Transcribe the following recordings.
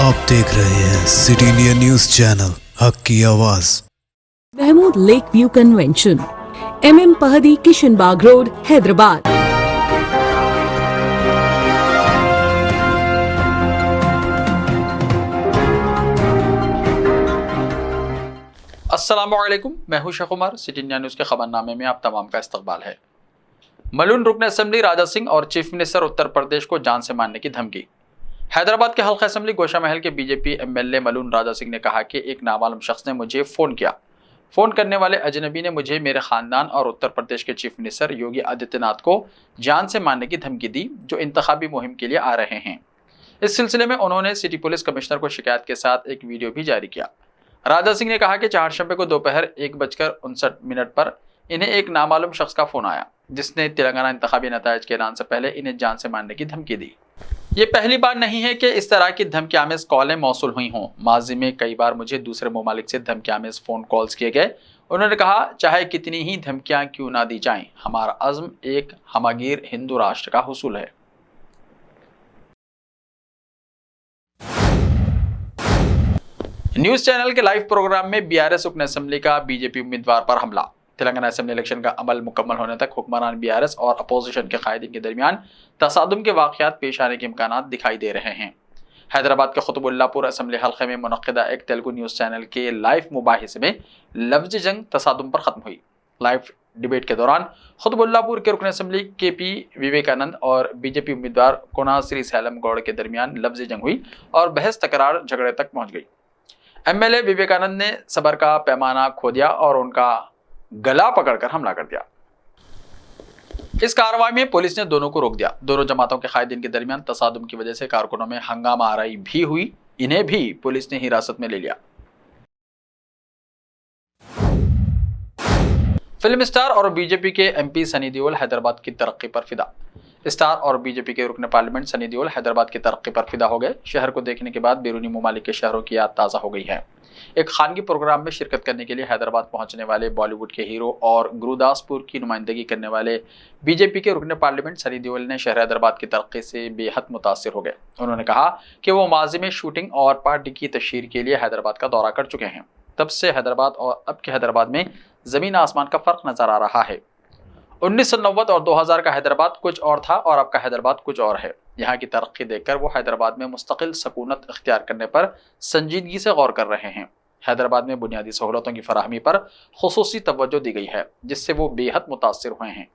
आप देख रहे हैं सिटी इंडिया न्यूज चैनल, हक की आवाज। Mahmood lake view convention, MM Pahadi, Kishanbagh road, Hyderabad. अस्सलामुअलैकुम, मैं हूं Sheikh Umar. City India news के खबरनामे में आप तमाम का इस्तकबाल है। मलून रुकन असेंबली राजा सिंह और चीफ मिनिस्टर उत्तर प्रदेश को जान से मारने की धमकी। हैदराबाद के हल्का असेंबली गोशा महल के बीजेपी MLA मलून राजा सिंह ने कहा कि एक नामालूम शख्स ने मुझे फ़ोन किया। फ़ोन करने वाले अजनबी ने मुझे, मेरे ख़ानदान और उत्तर प्रदेश के चीफ मिनिस्टर योगी आदित्यनाथ को जान से मारने की धमकी दी, जो इंतखाबी मुहिम के लिए आ रहे हैं। इस सिलसिले में उन्होंने सिटी पुलिस कमिश्नर को शिकायत के साथ एक वीडियो भी जारी किया। राजा सिंह ने कहा कि 4 शंबे को दोपहर 1:59 पर इन्हें एक नामालूम शख्स का फ़ोन आया, जिसने तेलंगाना इंतखाबी नतायज के ऐलान से पहले इन्हें जान से मारने की धमकी दी। ये पहली बार नहीं है कि इस तरह की धमकी आमेज कॉलें मौसूल हुई हों। माजी में कई बार मुझे दूसरे ममालिक से धमकी आमेज फ़ोन कॉल्स किए गए। उन्होंने कहा, चाहे कितनी ही धमकियाँ क्यों ना दी जाएं, हमारा अज़्म एक हमगीर हिंदू राष्ट्र का हुसूल है। न्यूज़ चैनल के लाइव प्रोग्राम में BRS रुकन असेंबली का बीजेपी उम्मीदवार पर हमला। तेलंगाना असेंबली इलेक्शन का अमल मुकम्मल होने तक हुक्मरान BRS और अपोजिशन के कायदीन के दरमियान तसादुम के वाक़यात पेश आने के इम्कानात दिखाई दे रहे हैं। हैदराबाद के कुतुबुल्लापुर असेंबली हल्के में मुनक़िदा एक तेलुगु न्यूज़ चैनल के लाइव मुबाहिसे में लफ्ज़ जंग तसादुम पर ख़त्म हुई। लाइव डिबेट के दौरान कुतुबुल्लापुर के रुकन असेंबली KP विवेकानंद और बीजेपी उम्मीदवार कोना श्री सैलम गौड़ के दरमियान लफ्ज़ जंग हुई और बहस तकरार झगड़े तक पहुँच गई। MLA विवेकानंद ने सबर का पैमाना खो दिया और उनका गला पकड़कर हमला कर दिया। इस कार्रवाई में पुलिस ने दोनों को रोक दिया। दोनों जमातों के कायदीन के दरमियान तसादुम की वजह से कारकुनों में हंगामा आराई भी हुई। इन्हें भी पुलिस ने हिरासत में ले लिया। फिल्म स्टार और बीजेपी के MP सनी देओल हैदराबाद की तरक्की पर फिदा। स्टार और बीजेपी के रुकन पार्लियामेंट सनी देओल हैदराबाद की तरक्की पर फिदा हो गए। शहर को देखने के बाद बैरूनी ममालिक के शहरों की याद ताज़ा हो गई है। एक खानगी प्रोग्राम में शिरकत करने के लिए हैदराबाद पहुंचने वाले बॉलीवुड के हीरो और गुरुदासपुर की नुमाइंदगी करने वाले बीजेपी के रुकन पार्लियामेंट सनी देओल ने शहर हैदराबाद की तरक्की से बेहद मुतासिर हो गए। उन्होंने कहा कि वो माजी में शूटिंग और पार्टी की तशहीर के लिए हैदराबाद का दौरा कर चुके हैं। तब से हैदराबाद और अब के हैदराबाद में ज़मीन आसमान का फ़र्क नज़र आ रहा है। 1990 और 2000 का हैदराबाद कुछ और था और अब का हैदराबाद कुछ और है। यहाँ की तरक्की देखकर वो हैदराबाद में मुस्तकिल सकूनत इख्तियार करने पर संजीदगी से गौर कर रहे हैं। हैदराबाद में बुनियादी सहूलतों की फराहमी पर खुसूसी तवज्जो दी गई है, जिससे वो बेहद मुतासिर हुए हैं।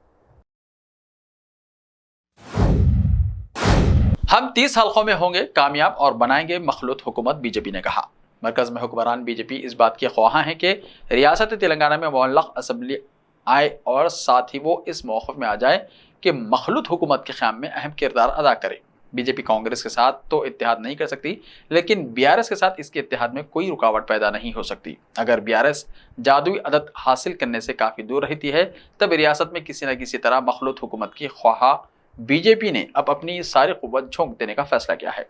हम 30 हल्कों में होंगे कामयाब और बनाएंगे मखलूत हुकूमत, बीजेपी ने कहा। मरकज में हुक्मरान बीजेपी इस बात के ख्वाहां हैं कि रियासत तेलंगाना में मुअल्लक़ असेंबली आए और साथ ही वो इस मौक़िफ़ में आ जाए कि मखलूत हुकूमत के क़याम में अहम किरदार अदा करे। बीजेपी कांग्रेस के साथ तो इत्तेहाद नहीं कर सकती, लेकिन BRS के साथ इसके इत्तेहाद में कोई रुकावट पैदा नहीं हो सकती। अगर BRS जादुई अदद हासिल करने से काफ़ी दूर रहती है, तब रियासत में किसी न किसी तरह मखलूत हुकूमत की ख्वाहा बीजेपी ने अब अपनी सारी क़ुव्वत झोंक देने का फैसला किया है।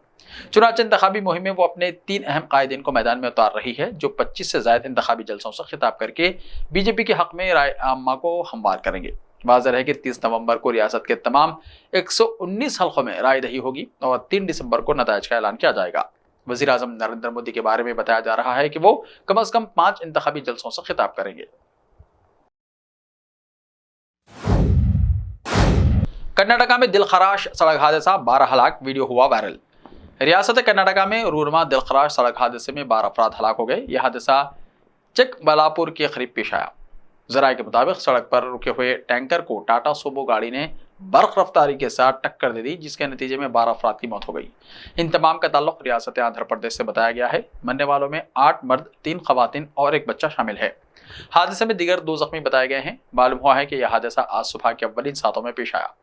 चुनांचे इंतखाबी मुहिम में वो अपने 3 अहम कायदीन को मैदान में उतार रही है, जो 25 से ज़ायद इंतखाबी जलसों से खिताब करके बीजेपी के हक़ में राय आमा को हमवार करेंगे। वाज़ेह है कि 30 नवंबर को रियासत के तमाम 119 हल्कों में राय दही होगी और 3 दिसंबर को नताइज का ऐलान किया जाएगा। वज़ीर आज़म नरेंद्र मोदी के बारे में बताया जा रहा है कि वो कम अज़ कम 5 इंतखाबी जलसों से खिताब करेंगे। कर्नाटका में दिलखराश सड़क हादसा, 12 हलाक, वीडियो हुआ वायरल। रियासत कर्नाटका में रूरमा दिलखराश सड़क हादसे में 12 अफराद हलाक हो गए। यह हादसा चिकबल्लापुर के करीब पेश आया। ज़राए के मुताबिक सड़क पर रुके हुए टैंकर को टाटा सोमो गाड़ी ने बर्क रफ्तारी के साथ टक्कर दे दी, जिसके नतीजे में 12 अफराद की मौत हो गई। इन तमाम का ताल्लुक रियासत आंध्र प्रदेश से बताया गया है। मरने वालों में 8 मर्द, 3 खवातीन और 1 बच्चा शामिल है। हादसे में दीगर 2 जख्मी बताए गए हैं। मालूम हुआ है कि यह हादसा आज सुबह के अव्वलीन सातों में पेश आया।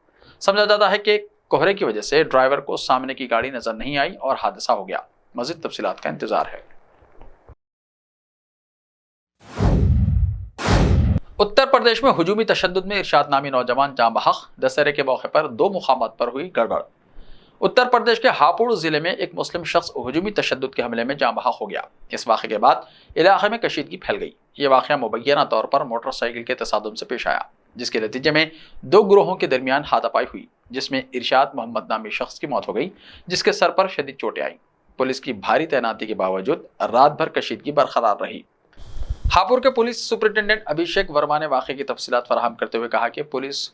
समझा जाता है कि कोहरे की वजह से ड्राइवर को सामने की गाड़ी नजर नहीं आई और हादसा हो गया। मज़ीद तफसीलात का इंतजार है। उत्तर प्रदेश में हुजूमी तशद्दुद में इरशाद नामी नौजवान जाँ बहक। दशहरे के मौके पर 2 मुकामात पर हुई गड़बड़। उत्तर प्रदेश के हापुड़ जिले में एक मुस्लिम शख्स हुजूमी तशद्दुद के हमले में जाँ बहक हो गया। इस वाक़े के बाद इलाके में कशीदगी फैल गई। ये वाक़या मुबैना तौर पर मोटरसाइकिल के तसादुम से पेश आया, जिसके नतीजे में 2 गिरोहों के दरमियान हाथापाई हुई, जिसमें इरशाद मोहम्मद नामी शख्स की मौत हो गई, जिसके सर पर शदीद चोटें आईं। पुलिस की भारी तैनाती के बावजूद रात भर कशीदगी बरकरार रही। हापुड़ के पुलिस सुपरिटेंडेंट अभिषेक वर्मा ने वाक़े की तफसीलात फराहम करते हुए कहा कि पुलिस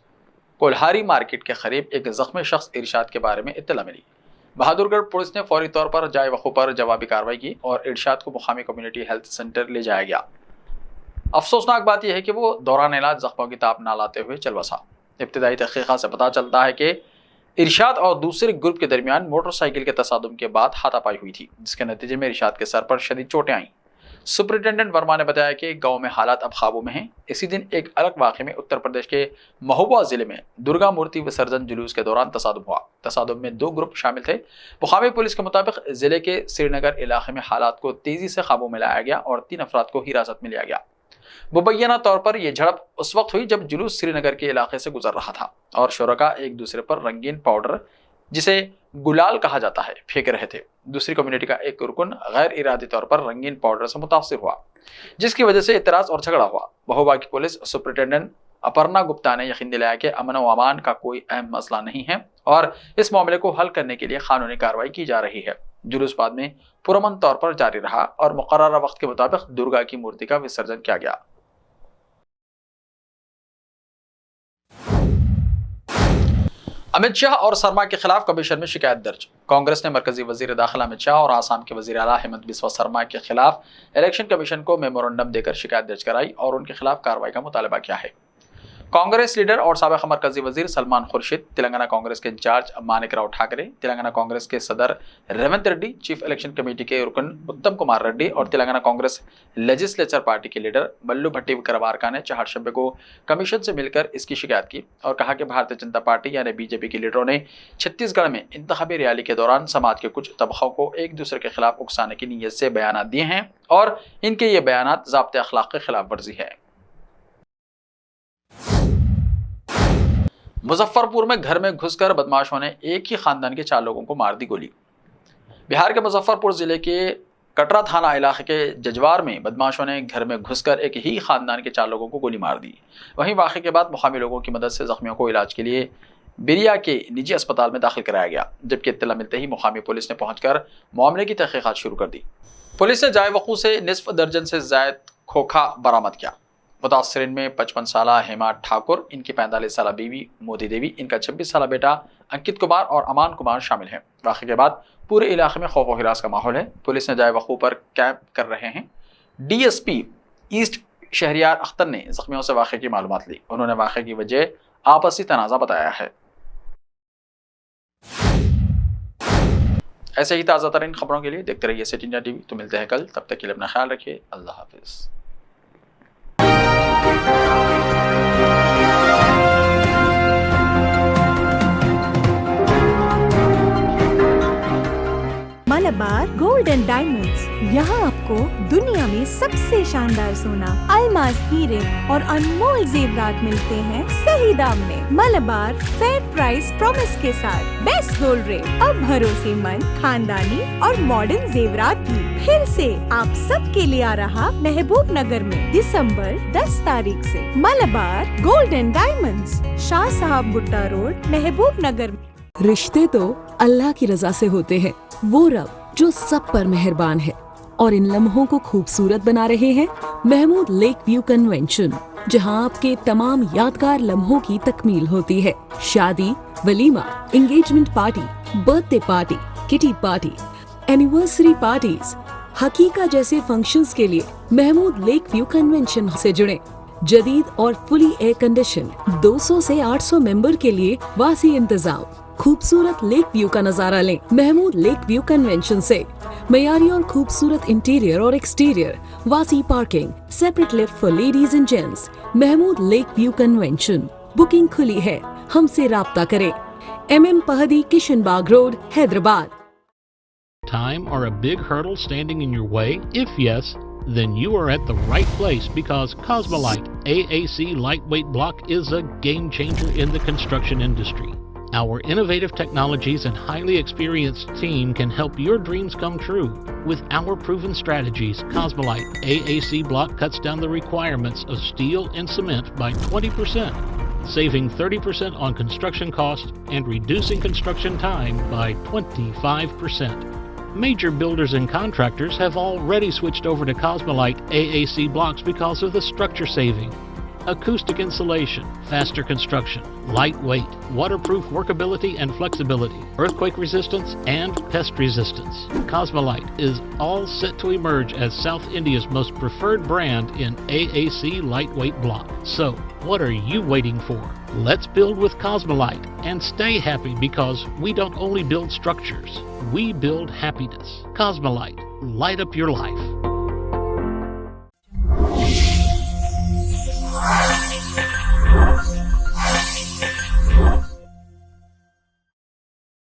कोल्हारी मार्केट के करीब एक जख्मी शख्स इरशाद के बारे में इत्तला मिली। बहादुरगढ़ पुलिस ने फौरी तौर पर जाए वक़ू पर जवाबी कार्रवाई की और इरशाद को मुकामी कम्युनिटी हेल्थ सेंटर ले जाया गया। अफसोसनाक बात यह है कि वो दौरान इलाज जख्मों की ताप ना लाते हुए चल बसा। इब्तिदाई तहकीक़ात से पता चलता है कि इरशाद और दूसरे ग्रुप के दरमियान मोटरसाइकिल के तसादुम के बाद हाथापाई हुई थी, जिसके नतीजे में इरशाद के सर पर शदीद चोटें आईं। सुपरिटेंडेंट वर्मा ने बताया कि गांव में हालात अब काबू में हैं। इसी दिन एक अलग वाक़े में उत्तर प्रदेश के महोबा जिले में दुर्गा मूर्ति विसर्जन जुलूस के दौरान तसादुम हुआ। तसादुम में 2 ग्रुप शामिल थे। मुकामी पुलिस के मुताबिक जिले के श्रीनगर इलाके में हालात को तेजी से काबू में लाया गया और 3 अफराद को हिरासत में लिया गया। मुबैना तौर पर यह झड़प उस वक्त हुई जब जुलूस श्रीनगर के इलाके से गुजर रहा था और शुरका एक दूसरे पर रंगीन पाउडर, जिसे गुलाल कहा जाता है, फेंक रहे थे। दूसरी कम्युनिटी का एक रुकन गैर इरादी तौर पर रंगीन पाउडर से मुतासिर हुआ, जिसकी वजह से इतराज और झगड़ा हुआ। महोबा की पुलिस सुपरिटेंडेंट अपर्णा गुप्ता ने यकीन दिलाया कि अमन व अमान का कोई अहम मसला नहीं है और इस मामले को हल करने के लिए कानूनी कार्रवाई की जा रही है। जुलूस बाद में पुरअमन तौर पर जारी रहा और मुकर्ररा वक्त के मुताबिक दुर्गा की मूर्ति का विसर्जन किया गया। अमित शाह और शर्मा के खिलाफ कमीशन में शिकायत दर्ज। कांग्रेस ने मरकजी वजीर दाखिला अमित शाह और आसाम के वजीर आला हेमंत बिस्वा शर्मा के खिलाफ इलेक्शन कमीशन को मेमोरेंडम देकर शिकायत दर्ज कराई और उनके खिलाफ कार्रवाई का मुतालबा किया है। कांग्रेस लीडर और साबिक़ मरकजी वजीर सलमान खुर्शीद, तेलंगाना कांग्रेस के इंचार्ज मानिक राव ठाकरे, तेलंगाना कांग्रेस के सदर Revanth Reddy, chief election committee के रुकन उत्तम कुमार रेड्डी और तेलंगाना कांग्रेस लेजिस्लेचर पार्टी के लीडर मल्लू भट्टी विक्रमार्का ने 4 शंबे को कमीशन से मिलकर इसकी शिकायत की और कहा कि भारतीय जनता पार्टी यानी बीजेपी के लीडरों ने छत्तीसगढ़ में इंतखाबी रैली के दौरान समाज के कुछ तबकों को एक दूसरे के खिलाफ उकसाने की नीयत से बयान दिए हैं और इनके ये बयान ज़ाब्ते अखलाक के खिलाफ वर्जी है। मुजफ्फरपुर में घर में घुसकर बदमाशों ने एक ही खानदान के 4 लोगों को मार दी गोली। बिहार के मुजफ्फरपुर जिले के कटरा थाना इलाके के जजवार में बदमाशों ने घर में घुसकर एक ही खानदान के 4 लोगों को गोली मार दी। वहीं वाक़े के बाद मुकामी लोगों की मदद से जख्मियों को इलाज के लिए बिरिया के निजी अस्पताल में दाखिल कराया गया, जबकि इत्तला मिलते ही मुकामी पुलिस ने पहुंचकर मामले की तहकीकात शुरू कर दी। पुलिस ने जाए वक़ू से निसफ दर्जन से ज़ायद खोखा बरामद किया। मुतासरीन में 55 साला हेमा ठाकुर, इनकी 45 साला बीवी मोदी देवी, इनका 26 साला बेटा अंकित कुमार और अमान कुमार शामिल हैं। वाक़े के बाद पूरे इलाके में खौफ व हिरास का माहौल है। पुलिस ने जाए वक़ू पर कैंप कर रहे हैं। DSP ईस्ट शहरियार अख्तर ने जख्मियों से वाक़े की मालूमात ली। उन्होंने वाक़े की वजह आपसी तनाज़ा बताया है। ऐसे ही ताज़ा तरीन खबरों के लिए देखते रहिए सिटी इंडिया TV। तो मिलते हैं कल, तब तक के लिए अपना ख्याल रखिए। अल्लाह हाफिज़। मलबार गोल्ड एंड डायमंड्स, यहाँ आपको दुनिया में सबसे शानदार सोना, अलमास हीरे और अनमोल जेवरात मिलते हैं सही दाम में। मलबार फेयर प्राइस प्रॉमिस के साथ बेस्ट गोल्ड रेट, अब भरोसेमंद, खानदानी और मॉडर्न जेवरात भी फिर से आप सबके लिए आ रहा महबूब नगर में दिसंबर 10 तारीख से। Malabar gold and diamonds, Shah साहब गुट्टा रोड, महबूब नगर। रिश्ते तो अल्लाह की रजा से होते हैं, वो रब जो सब पर मेहरबान है। और इन लम्हों को खूबसूरत बना रहे हैं महमूद लेक व्यू कन्वेंशन, जहां आपके तमाम यादगार लम्हों की तकमील होती है। शादी, वलीमा, engagement party, birthday party, kitty party, anniversary parties, हकीका जैसे फंक्शंस के लिए महमूद लेक व्यू कन्वेंशन से जुड़े। जदीद और फुली एयर कंडीशन 200 से 800 मेंबर के लिए वासी इंतजाम। खूबसूरत लेक व्यू का नजारा लें महमूद लेक व्यू कन्वेंशन से। मयारी और खूबसूरत इंटीरियर और एक्सटीरियर, वासी parking, separate lift for ladies and gents. Mahmood lake view convention. Booking खुली है, हमसे राब्ता करें। MM Pahadi, Kishanbagh road, Hyderabad. Time or a big hurdle standing in your way? If yes, then you are at the right place, because Cosmolite AAC lightweight block is a game changer in the construction industry. Our innovative technologies and highly experienced team can help your dreams come true. With our proven strategies, Cosmolite AAC block cuts down the requirements of steel and cement by 20%, saving 30% on construction costs and reducing construction time by 25%. Major builders and contractors have already switched over to Cosmolite AAC blocks because of the structure saving. Acoustic insulation, faster construction, lightweight, waterproof workability and flexibility, earthquake resistance, and pest resistance. Cosmolite is all set to emerge as South India's most preferred brand in AAC lightweight block. So, what are you waiting for? Let's build with Cosmolite and stay happy, because we don't only build structures, we build happiness. Cosmolite, light up your life.